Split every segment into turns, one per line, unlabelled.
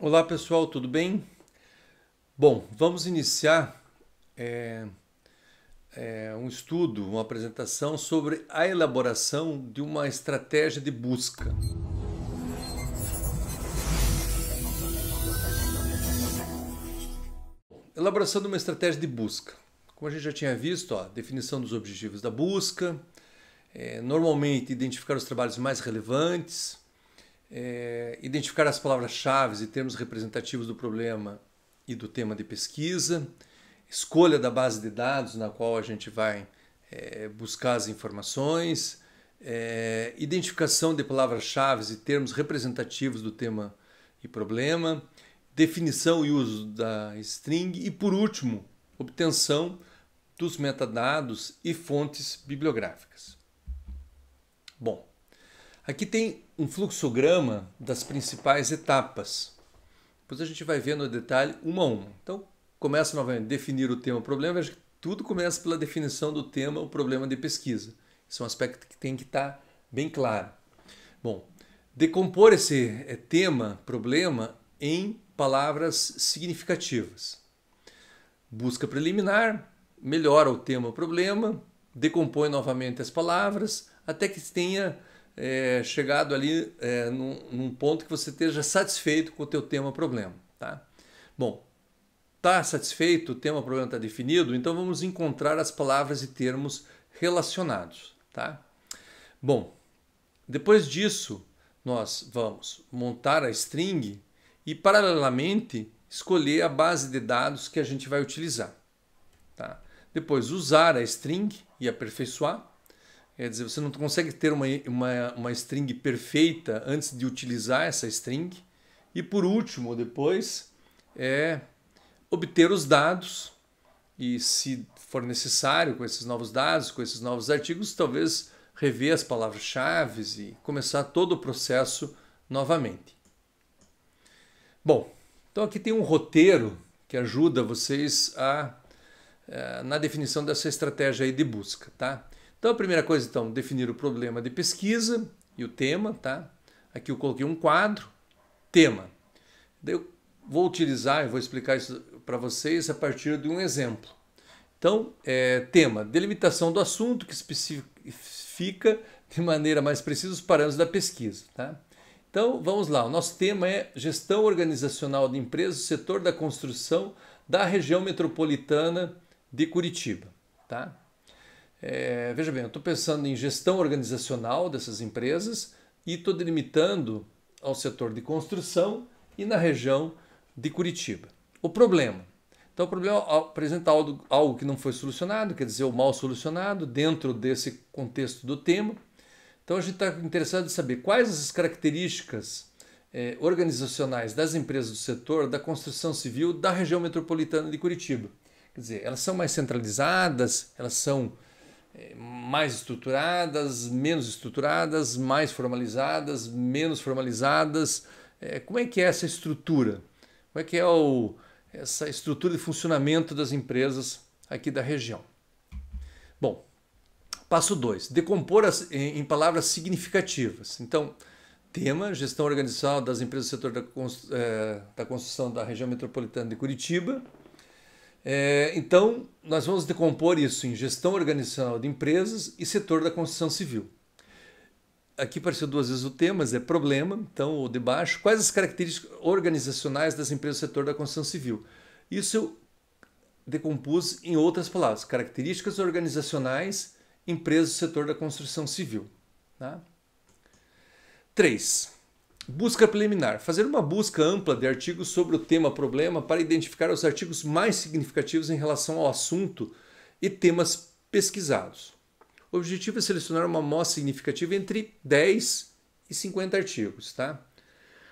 Olá pessoal, tudo bem? Bom, vamos iniciar um estudo, uma apresentação sobre a elaboração de uma estratégia de busca. Elaboração de uma estratégia de busca. Como a gente já tinha visto, definição dos objetivos da busca, normalmente identificar os trabalhos mais relevantes, identificar as palavras-chave e termos representativos do problema e do tema de pesquisa, escolha da base de dados na qual a gente vai buscar as informações, identificação de palavras-chave e termos representativos do tema e problema, definição e uso da string e, por último, obtenção dos metadados e fontes bibliográficas. Bom, aqui tem um fluxograma das principais etapas. Depois a gente vai ver no detalhe uma a uma. Então, começa novamente, definir o tema, o problema. Veja que tudo começa pela definição do tema, o problema de pesquisa. Esse é um aspecto que tem que estar bem claro. Bom, decompor esse tema, problema, em palavras significativas. Busca preliminar, melhora o tema, o problema, decompõe novamente as palavras, até que tenha chegado ali num ponto que você esteja satisfeito com o teu tema, problema. Tá? Bom, está satisfeito, o tema, problema está definido, então vamos encontrar as palavras e termos relacionados. Tá? Bom, depois disso, nós vamos montar a string e, paralelamente, escolher a base de dados que a gente vai utilizar. Tá? Depois, usar a string e aperfeiçoar. Quer dizer, você não consegue ter uma string perfeita antes de utilizar essa string. E, por último, depois, obter os dados e, se for necessário, com esses novos dados, com esses novos artigos, talvez rever as palavras-chave e começar todo o processo novamente. Bom, então aqui tem um roteiro que ajuda vocês na definição dessa estratégia aí de busca, tá? Então a primeira coisa, então, definir o problema de pesquisa e o tema, tá? Aqui eu coloquei um quadro, tema. Daí eu vou utilizar, eu vou explicar isso para vocês a partir de um exemplo. Então, tema, delimitação do assunto que especifica de maneira mais precisa os parâmetros da pesquisa, tá? Então, vamos lá. O nosso tema é gestão organizacional de empresas do setor da construção da região metropolitana de Curitiba. Tá? Veja bem, eu estou pensando em gestão organizacional dessas empresas e estou delimitando ao setor de construção e na região de Curitiba. O problema. Então, o problema apresenta algo que não foi solucionado, quer dizer, o mal solucionado dentro desse contexto do tema. Então a gente está interessado em saber quais as características organizacionais das empresas do setor da construção civil da região metropolitana de Curitiba. Quer dizer, elas são mais centralizadas, elas são mais estruturadas, menos estruturadas, mais formalizadas, menos formalizadas. Como é que é essa estrutura? Como é que é essa estrutura de funcionamento das empresas aqui da região? Bom, passo 2, decompor em palavras significativas. Então, tema, gestão organizacional das empresas do setor da construção da região metropolitana de Curitiba. Então, nós vamos decompor isso em gestão organizacional de empresas e setor da construção civil. Aqui apareceu duas vezes o tema, mas é problema, então o de baixo. Quais as características organizacionais das empresas do setor da construção civil? Isso eu decompus em outras palavras, características organizacionais empresas do setor da construção civil. Tá? 3. Busca preliminar. Fazer uma busca ampla de artigos sobre o tema problema para identificar os artigos mais significativos em relação ao assunto e temas pesquisados. O objetivo é selecionar uma amostra significativa entre 10 e 50 artigos. Tá?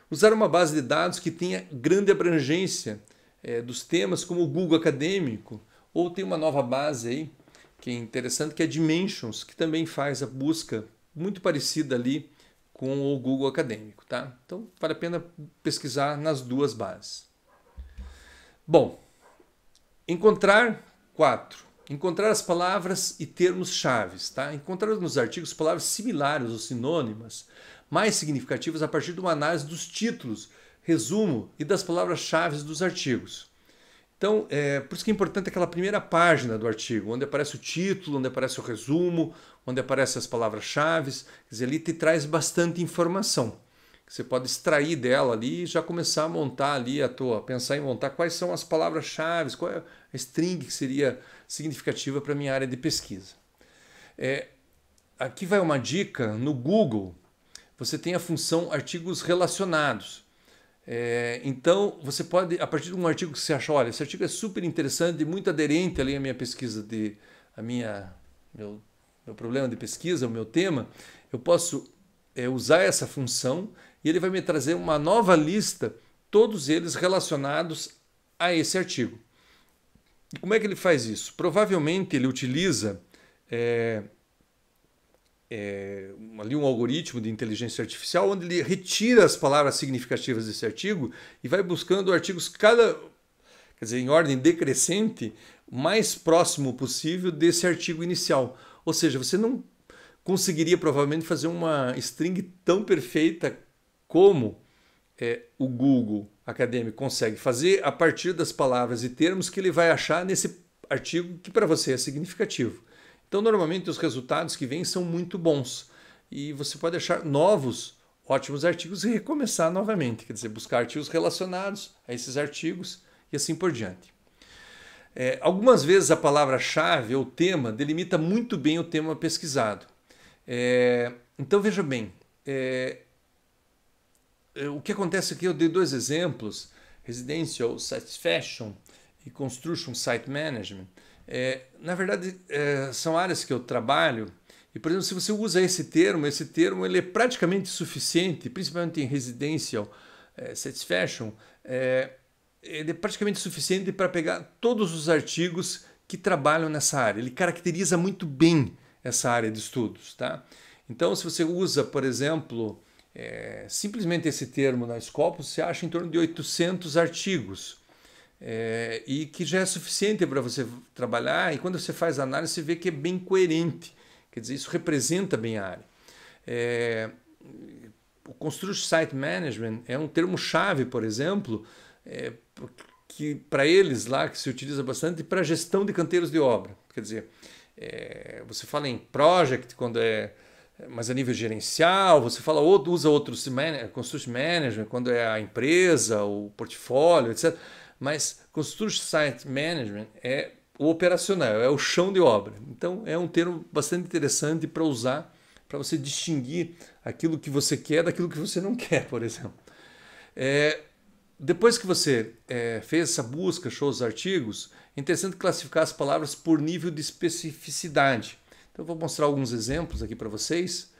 Usar uma base de dados que tenha grande abrangência dos temas, como o Google Acadêmico, ou tem uma nova base aí, que é interessante, que é Dimensions, que também faz a busca muito parecida ali com o Google Acadêmico. Tá? Então, vale a pena pesquisar nas duas bases. Bom, encontrar 4. Encontrar as palavras e termos-chave. Tá? Encontrar nos artigos palavras similares ou sinônimas mais significativas a partir de uma análise dos títulos resumo e das palavras-chave dos artigos. Então, por isso que é importante aquela primeira página do artigo, onde aparece o título, onde aparece o resumo, onde aparecem as palavras-chave. Quer dizer, ali te traz bastante informação. Você pode extrair dela ali e já começar a montar ali pensar em montar quais são as palavras-chave, qual é a string que seria significativa para a minha área de pesquisa. Aqui vai uma dica: no Google você tem a função artigos relacionados. Então você pode, a partir de um artigo que você acha, olha, esse artigo é super interessante, muito aderente ali à minha pesquisa, meu problema de pesquisa, o meu tema, eu posso usar essa função e ele vai me trazer uma nova lista, todos eles relacionados a esse artigo. E como é que ele faz isso? Provavelmente ele utiliza ali um algoritmo de inteligência artificial, onde ele retira as palavras significativas desse artigo e vai buscando artigos quer dizer, em ordem decrescente, o mais próximo possível desse artigo inicial. Ou seja, você não conseguiria provavelmente fazer uma string tão perfeita como o Google Acadêmico consegue fazer a partir das palavras e termos que ele vai achar nesse artigo que para você é significativo. Então, normalmente, os resultados que vêm são muito bons e você pode achar novos, ótimos artigos e recomeçar novamente, quer dizer, buscar artigos relacionados a esses artigos e assim por diante. Algumas vezes a palavra-chave ou tema delimita muito bem o tema pesquisado. Então, veja bem, o que acontece aqui, eu dei dois exemplos, Residential Satisfaction e Construction Site Management. Na verdade, são áreas que eu trabalho e, por exemplo, se você usa esse termo ele é praticamente suficiente, principalmente em Residential Satisfaction, ele é praticamente suficiente para pegar todos os artigos que trabalham nessa área. Ele caracteriza muito bem essa área de estudos, tá? Então, se você usa, por exemplo, simplesmente esse termo na Scopus, você acha em torno de 800 artigos. E que já é suficiente para você trabalhar, e quando você faz a análise você vê que é bem coerente, quer dizer, isso representa bem a área. O Construction Site Management é um termo-chave, por exemplo, que para eles lá que se utiliza bastante para gestão de canteiros de obra, quer dizer, você fala em project quando mas a nível gerencial, você usa outros Construction Management quando é a empresa, o portfólio, etc. Mas Construction Site Management é o operacional, é o chão de obra. Então é um termo bastante interessante para usar, para você distinguir aquilo que você quer daquilo que você não quer, por exemplo. Depois que você fez essa busca, achou os artigos, é interessante classificar as palavras por nível de especificidade. Então eu vou mostrar alguns exemplos aqui para vocês.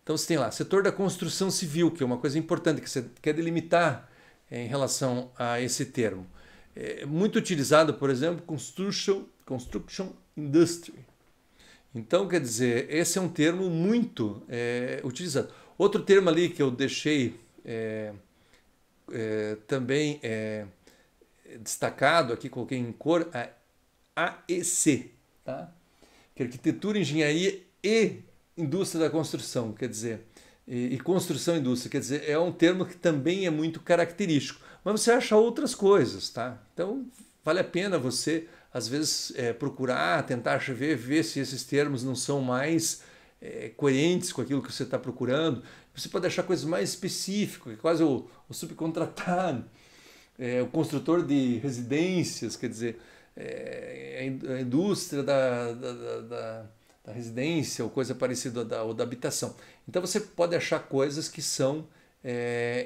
Então você tem lá, setor da construção civil, que é uma coisa importante que você quer delimitar em relação a esse termo. É muito utilizado, por exemplo, Construction Industry. Então, quer dizer, esse é um termo muito utilizado. Outro termo ali que eu deixei também destacado, aqui coloquei em cor, AEC, tá? Que é Arquitetura, Engenharia e Indústria da Construção, quer dizer, e Construção e Indústria, quer dizer, é um termo que também é muito característico. Mas você acha outras coisas, tá? Então, vale a pena você, às vezes, procurar, tentar ver se esses termos não são mais coerentes com aquilo que você está procurando. Você pode achar coisas mais específicas, quase o subcontratado, o construtor de residências, quer dizer, a indústria da residência ou coisa parecida ou da habitação. Então você pode achar coisas que são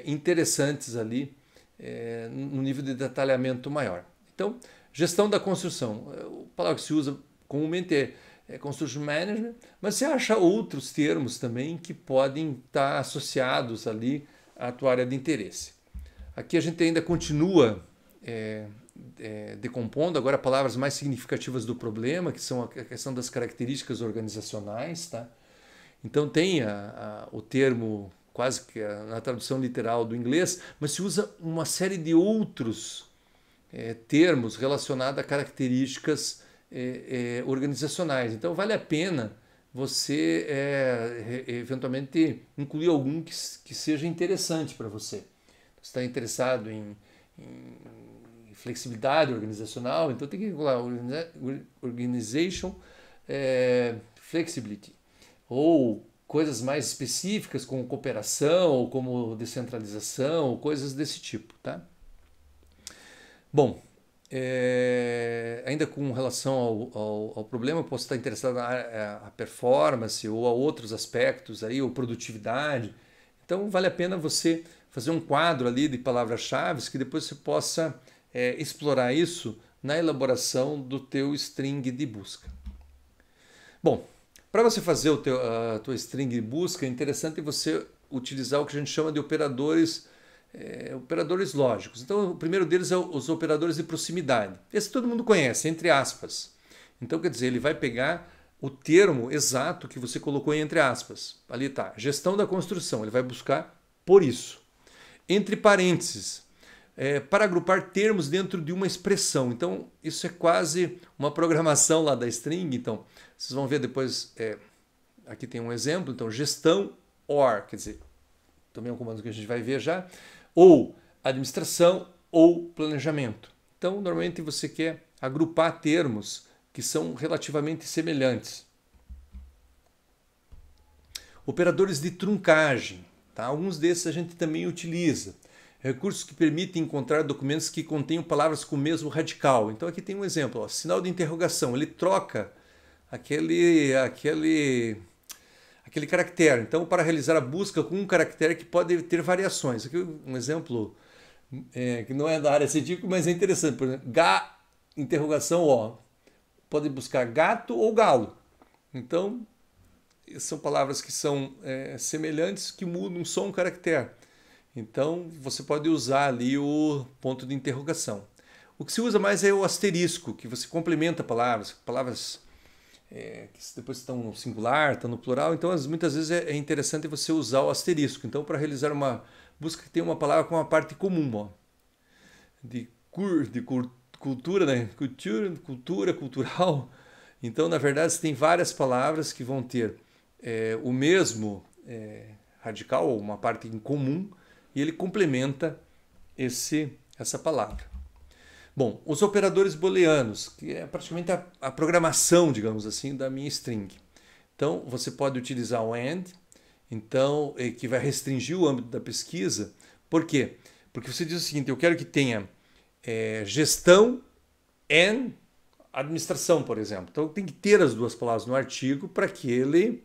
interessantes ali no nível de detalhamento maior. Então, gestão da construção. A palavra que se usa comumente é Construction Management, mas você acha outros termos também que podem estar associados ali à tua área de interesse. Aqui a gente ainda continua decompondo agora palavras mais significativas do problema, que são a questão das características organizacionais, tá? Então tem o termo quase que na tradução literal do inglês, mas se usa uma série de outros termos relacionados a características organizacionais. Então vale a pena você eventualmente incluir algum que seja interessante para você. está interessado em flexibilidade organizacional, então tem que calcular organization flexibility, ou coisas mais específicas como cooperação, ou como descentralização, ou coisas desse tipo, tá? Bom, ainda com relação ao problema, eu posso estar interessado na performance ou a outros aspectos aí, ou produtividade. Então vale a pena você fazer um quadro ali de palavras-chave que depois você possa explorar isso na elaboração do teu string de busca. Bom, para você fazer a tua string de busca, é interessante você utilizar o que a gente chama de operadores lógicos. Então, o primeiro deles é os operadores de proximidade. Esse todo mundo conhece, entre aspas. Então, quer dizer, ele vai pegar o termo exato que você colocou entre aspas. Ali está, gestão da construção. Ele vai buscar por isso. Entre parênteses, para agrupar termos dentro de uma expressão. Então, isso é quase uma programação lá da string. Então, vocês vão ver depois, aqui tem um exemplo. Então, gestão or, quer dizer, também é um comando que a gente vai ver já, ou administração ou planejamento. Então, normalmente você quer agrupar termos que são relativamente semelhantes. Operadores de truncagem, tá? Alguns desses a gente também utiliza. Recursos que permitem encontrar documentos que contenham palavras com o mesmo radical. Então aqui tem um exemplo, ó, sinal de interrogação, ele troca aquele caractere. Então, para realizar a busca com um caractere que pode ter variações. Aqui um exemplo que não é da área científica, mas é interessante. Por exemplo, interrogação O. Pode buscar gato ou galo. Então, são palavras que são semelhantes, que mudam só um caractere. Então, você pode usar ali o ponto de interrogação. O que se usa mais é o asterisco, que você complementa palavras que depois estão no singular, estão no plural, então muitas vezes é interessante você usar o asterisco. Então, para realizar uma busca que tem uma palavra com uma parte comum, ó, de cultura, né? Cultura, cultural. Então, na verdade, você tem várias palavras que vão ter o mesmo radical, ou uma parte em comum, e ele complementa essa palavra. Bom, os operadores booleanos, que é praticamente a programação, digamos assim, da minha string. Então, você pode utilizar o AND, então, que vai restringir o âmbito da pesquisa. Por quê? Porque você diz o seguinte, eu quero que tenha gestão e administração, por exemplo. Então, tem que ter as duas palavras no artigo para que ele,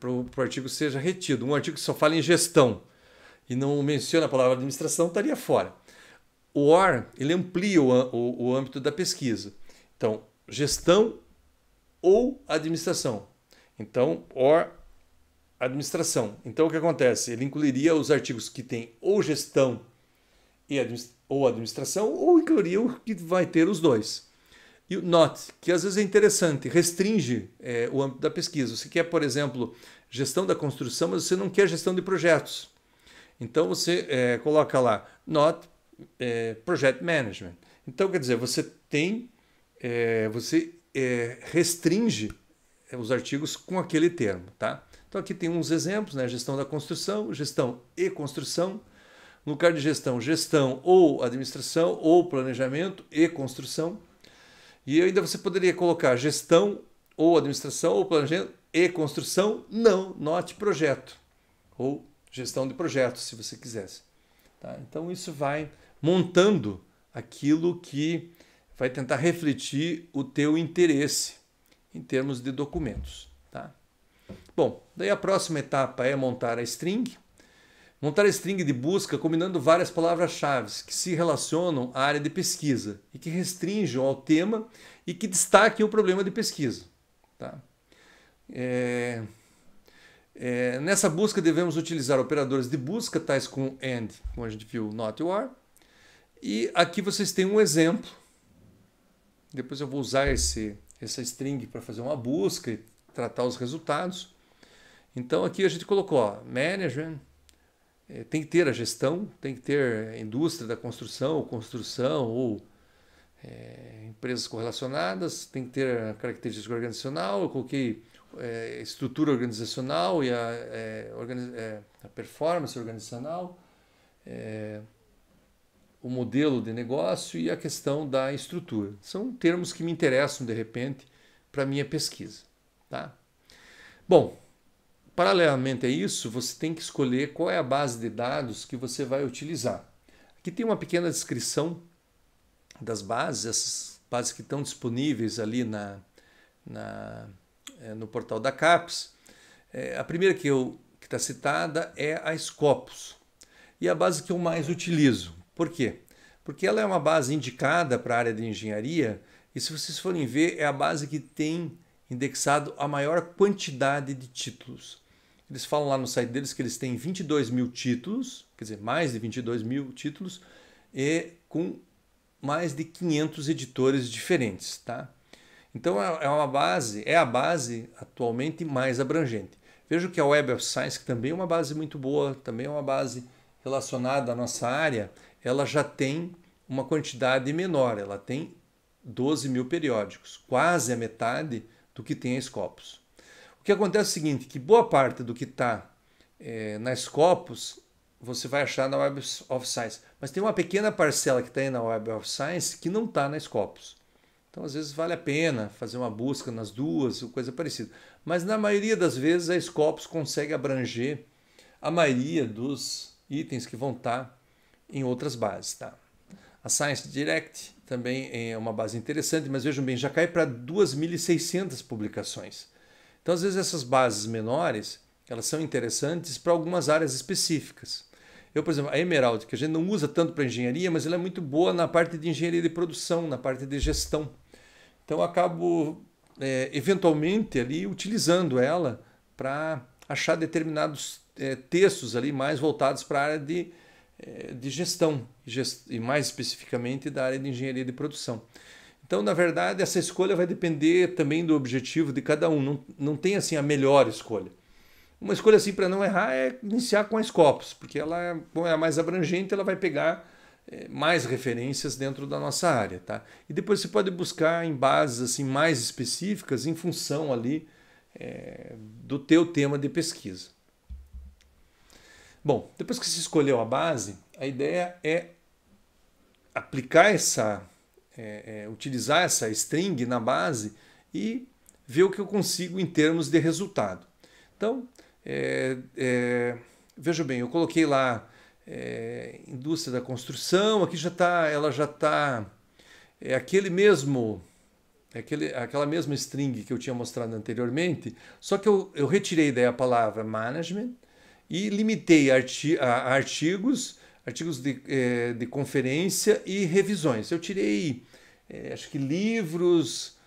para o artigo seja retido. Um artigo que só fala em gestão e não menciona a palavra administração estaria fora. O OR, ele amplia o âmbito da pesquisa. Então, gestão ou administração. Então, OR, administração. Então, o que acontece? Ele incluiria os artigos que têm ou gestão ou administração, ou incluiria o que vai ter os dois. E o NOT, que às vezes é interessante, restringe o âmbito da pesquisa. Você quer, por exemplo, gestão da construção, mas você não quer gestão de projetos. Então, você coloca lá NOT, Project Management. Então, quer dizer, você restringe os artigos com aquele termo, tá? Então, aqui tem uns exemplos, né? Gestão da construção, gestão e construção. No lugar de gestão, gestão ou administração ou planejamento e construção. E ainda você poderia colocar gestão ou administração ou planejamento e construção, não, not projeto. Ou gestão de projetos, se você quisesse. Tá? Então, isso vai montando aquilo que vai tentar refletir o teu interesse em termos de documentos. Tá? Bom, daí a próxima etapa é montar a string. Montar a string de busca combinando várias palavras-chave que se relacionam à área de pesquisa e que restringam ao tema e que destaquem o problema de pesquisa. Tá? Nessa busca devemos utilizar operadores de busca, tais como AND, como a gente viu, NOT e OR. E aqui vocês têm um exemplo. Depois eu vou usar essa string para fazer uma busca e tratar os resultados. Então aqui a gente colocou management, tem que ter a gestão, tem que ter a indústria da construção ou empresas correlacionadas, tem que ter a característica organizacional, eu coloquei estrutura organizacional e a performance organizacional, o modelo de negócio e a questão da estrutura. São termos que me interessam de repente para a minha pesquisa. Tá? Bom, paralelamente a isso, você tem que escolher qual é a base de dados que você vai utilizar. Aqui tem uma pequena descrição das bases, essas bases que estão disponíveis ali no portal da CAPES. A primeira que está citada é a Scopus, e a base que eu mais utilizo. Por quê? Porque ela é uma base indicada para a área de engenharia, e se vocês forem ver, é a base que tem indexado a maior quantidade de títulos. Eles falam lá no site deles que eles têm 22 mil títulos, quer dizer, mais de 22 mil títulos, e com mais de 500 editores diferentes. Tá? Então é a base atualmente mais abrangente. Vejo que a Web of Science, que também é uma base muito boa, também é uma base relacionada à nossa área, ela já tem uma quantidade menor, ela tem 12 mil periódicos, quase a metade do que tem a Scopus. O que acontece é o seguinte, que boa parte do que está na Scopus você vai achar na Web of Science, mas tem uma pequena parcela que está aí na Web of Science que não está na Scopus. Então, às vezes, vale a pena fazer uma busca nas duas, ou coisa parecida. Mas, na maioria das vezes, a Scopus consegue abranger a maioria dos itens que vão estar em outras bases. Tá? A Science Direct também é uma base interessante, mas vejam bem, já cai para 2.600 publicações. Então, às vezes, essas bases menores, elas são interessantes para algumas áreas específicas. Eu, por exemplo, a Emerald, que a gente não usa tanto para engenharia, mas ela é muito boa na parte de engenharia de produção, na parte de gestão. Então, eu acabo, eventualmente, ali utilizando ela para achar determinados textos ali mais voltados para a área de gestão, e mais especificamente da área de engenharia de produção. Então, na verdade, essa escolha vai depender também do objetivo de cada um. Não tem assim a melhor escolha. Uma escolha assim para não errar é iniciar com a Scopus, porque ela, como é a mais abrangente, ela vai pegar mais referências dentro da nossa área. Tá? E depois você pode buscar em bases assim, mais específicas em função ali do teu tema de pesquisa. Bom, depois que você escolheu a base, a ideia é aplicar utilizar essa string na base e ver o que eu consigo em termos de resultado. Então, veja bem, eu coloquei lá indústria da construção, aqui ela já está aquela mesma string que eu tinha mostrado anteriormente, só que eu retirei daí a palavra management e limitei a artigos de conferência e revisões. Eu tirei, acho que livros,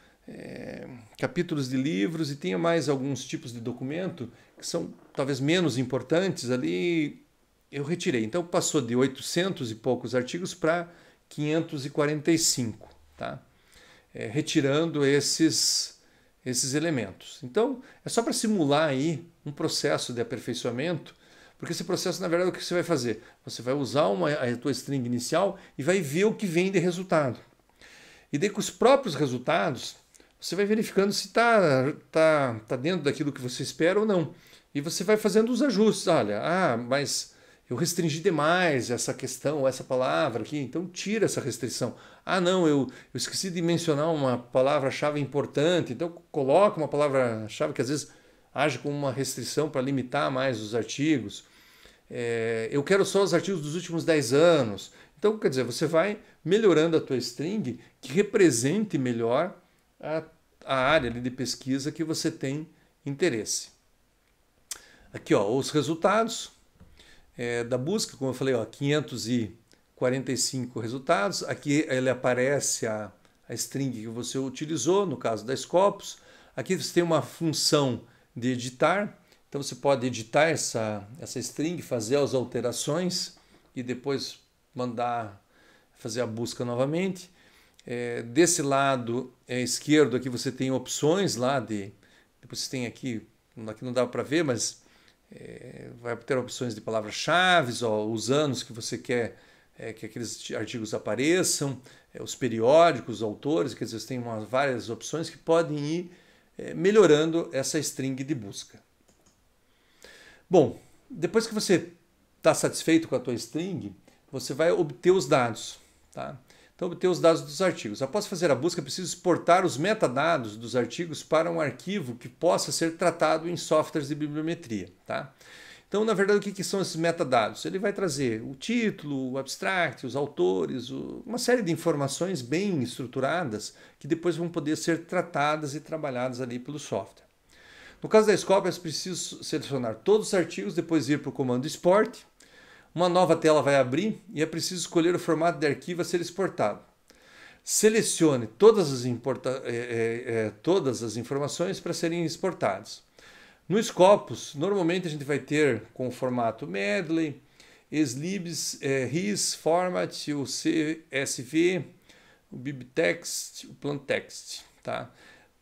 capítulos de livros, e tinha mais alguns tipos de documento que são talvez menos importantes ali, eu retirei. Então passou de 800 e poucos artigos para 545, tá? Retirando esses elementos. Então é só para simular aí um processo de aperfeiçoamento, porque esse processo, na verdade, o que você vai fazer? Você vai usar a tua string inicial e vai ver o que vem de resultado. E daí com os próprios resultados, você vai verificando se tá dentro daquilo que você espera ou não. E você vai fazendo os ajustes. Olha, mas eu restringi demais essa questão, essa palavra aqui, então tira essa restrição. Não, eu esqueci de mencionar uma palavra-chave importante, então coloca uma palavra-chave que às vezes age como uma restrição para limitar mais os artigos. Eu quero só os artigos dos últimos 10 anos. Então, quer dizer, você vai melhorando a tua string que represente melhor a área de pesquisa que você tem interesse. Aqui, ó, os resultados da busca, como eu falei, ó, 545 resultados. Aqui ele aparece a string que você utilizou, no caso da Scopus. Aqui você tem uma função de editar, então você pode editar essa string, fazer as alterações e depois mandar fazer a busca novamente. Desse lado esquerdo aqui você tem opções lá depois você tem aqui não dá para ver, mas vai ter opções de palavras-chave, os anos que você quer que aqueles artigos apareçam, os periódicos, os autores, quer dizer, você tem várias opções que podem ir melhorando essa string de busca. Bom, depois que você está satisfeito com a tua string, você vai obter os dados. Tá? Então, obter os dados dos artigos. Após fazer a busca, é preciso exportar os metadados dos artigos para um arquivo que possa ser tratado em softwares de bibliometria. Tá? Então, na verdade, o que são esses metadados? Ele vai trazer o título, o abstract, os autores, uma série de informações bem estruturadas que depois vão poder ser tratadas e trabalhadas ali pelo software. No caso da Scopus, é preciso selecionar todos os artigos, depois ir para o comando export. Uma nova tela vai abrir e é preciso escolher o formato de arquivo a ser exportado. Selecione todas as informações para serem exportadas. No Scopus, normalmente a gente vai ter com o formato medley, slibs, RIS, format, o CSV, o bibtext, o plaintext. Tá?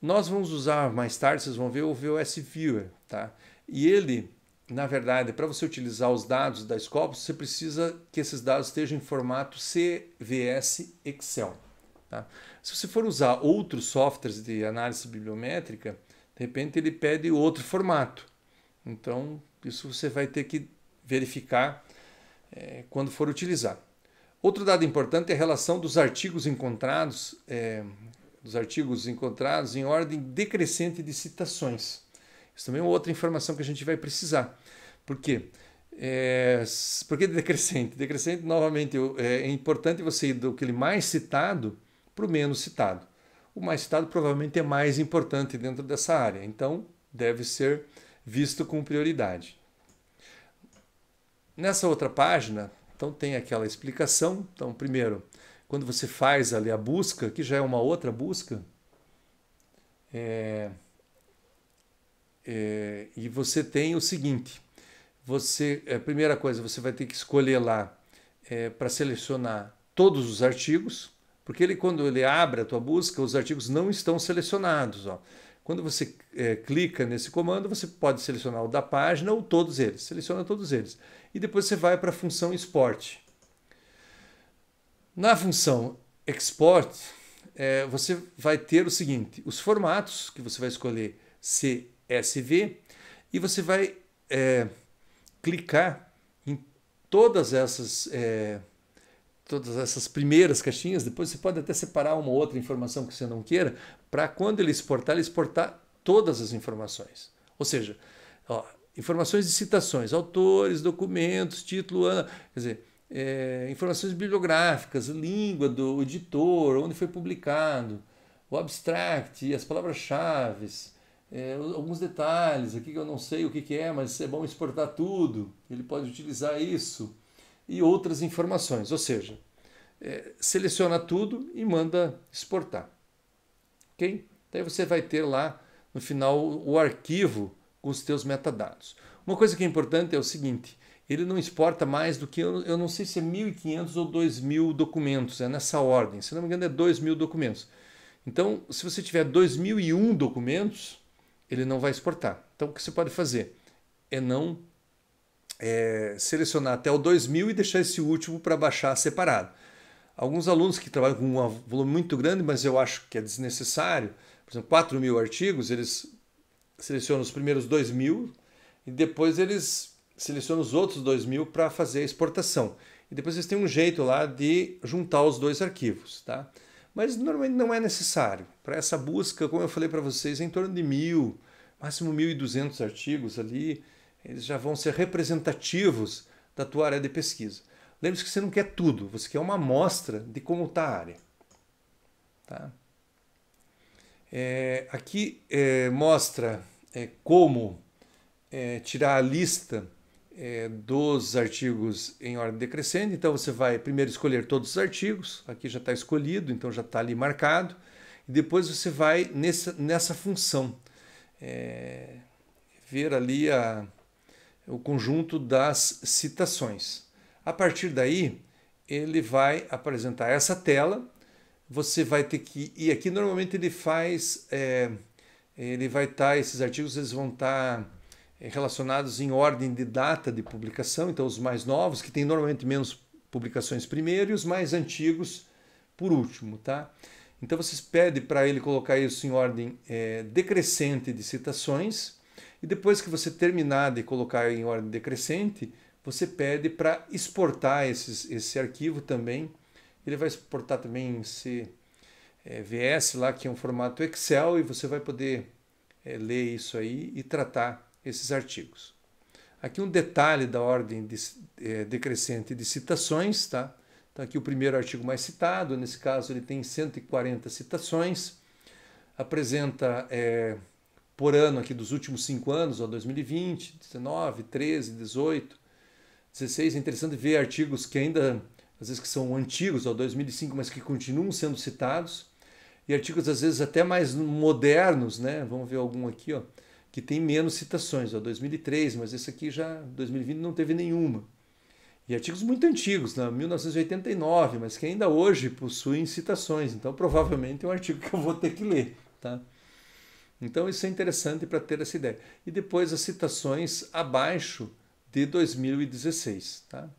Nós vamos usar mais tarde, vocês vão ver o VOS Viewer. Tá? E ele, na verdade, para você utilizar os dados da Scopus, você precisa que esses dados estejam em formato CVS Excel. Tá? Se você for usar outros softwares de análise bibliométrica, de repente ele pede outro formato. Então, isso você vai ter que verificar quando for utilizar. Outro dado importante é a relação dos artigos encontrados em ordem decrescente de citações. Isso também é outra informação que a gente vai precisar. Por quê? Por que decrescente? Decrescente, novamente, é importante você ir do aquele mais citado para o menos citado. O mais citado provavelmente é mais importante dentro dessa área, então deve ser visto com prioridade. Nessa outra página, então tem aquela explicação. Então, primeiro, quando você faz ali a busca, que já é uma outra busca, e você tem o seguinte, a primeira coisa, você vai ter que escolher lá para selecionar todos os artigos, porque quando ele abre a tua busca, os artigos não estão selecionados. Ó. Quando você clica nesse comando, você pode selecionar o da página ou todos eles. Seleciona todos eles. E depois você vai para a função export. Na função export, você vai ter o seguinte, os formatos que você vai escolher CSV, e você vai clicar em todas essas primeiras caixinhas. Depois você pode até separar uma outra informação que você não queira, para quando ele exportar todas as informações. Ou seja, informações de citações, autores, documentos, título, quer dizer, informações bibliográficas, língua do editor, onde foi publicado, o abstract, as palavras-chave, alguns detalhes aqui que eu não sei o que é, mas é bom exportar tudo, ele pode utilizar isso, e outras informações, ou seja, seleciona tudo e manda exportar. Ok? Daí você vai ter lá no final o arquivo com os teus metadados. Uma coisa que é importante é o seguinte, ele não exporta mais do que, eu não sei se é 1.500 ou 2.000 documentos, é nessa ordem, se não me engano é 2.000 documentos. Então, se você tiver 2.001 documentos, ele não vai exportar. Então, o que você pode fazer é não selecionar até o 2.000 e deixar esse último para baixar separado. Alguns alunos que trabalham com um volume muito grande, mas eu acho que é desnecessário, por exemplo, 4.000 artigos, eles selecionam os primeiros 2.000 e depois eles selecionam os outros 2.000 para fazer a exportação. E depois eles têm um jeito lá de juntar os dois arquivos. Tá? Mas normalmente não é necessário. Para essa busca, como eu falei para vocês, é em torno de 1.000, máximo 1.200 artigos ali, eles já vão ser representativos da tua área de pesquisa. Lembre-se que você não quer tudo, você quer uma amostra de como está a área. Tá? Aqui mostra como tirar a lista dos artigos em ordem decrescente. Então você vai primeiro escolher todos os artigos, aqui já está escolhido, então já está ali marcado, e depois você vai nessa função ver ali o conjunto das citações. A partir daí, ele vai apresentar essa tela, você vai ter que... E aqui normalmente ele faz... ele vai estar... Esses artigos eles vão estar relacionados em ordem de data de publicação, então os mais novos, que têm normalmente menos publicações primeiro, e os mais antigos por último. Tá? Então vocês pedem para ele colocar isso em ordem decrescente de citações, e depois que você terminar de colocar em ordem decrescente, você pede para exportar esse arquivo também. Ele vai exportar também em CVS lá, que é um formato Excel, e você vai poder ler isso aí e tratar esses artigos. Aqui um detalhe da ordem decrescente de citações, tá? Então aqui o primeiro artigo mais citado, nesse caso ele tem 140 citações, apresenta por ano aqui dos últimos 5 anos, ó, 2020, 19, 13, 18, 16. É interessante ver artigos que ainda, às vezes que são antigos, ó, 2005, mas que continuam sendo citados, e artigos às vezes até mais modernos, né? Vamos ver algum aqui, ó, que tem menos citações, ó, 2003, mas esse aqui já, 2020, não teve nenhuma. E artigos muito antigos, né? 1989, mas que ainda hoje possuem citações, então provavelmente é um artigo que eu vou ter que ler, tá? Então isso é interessante para ter essa ideia. E depois as citações abaixo de 2016, tá?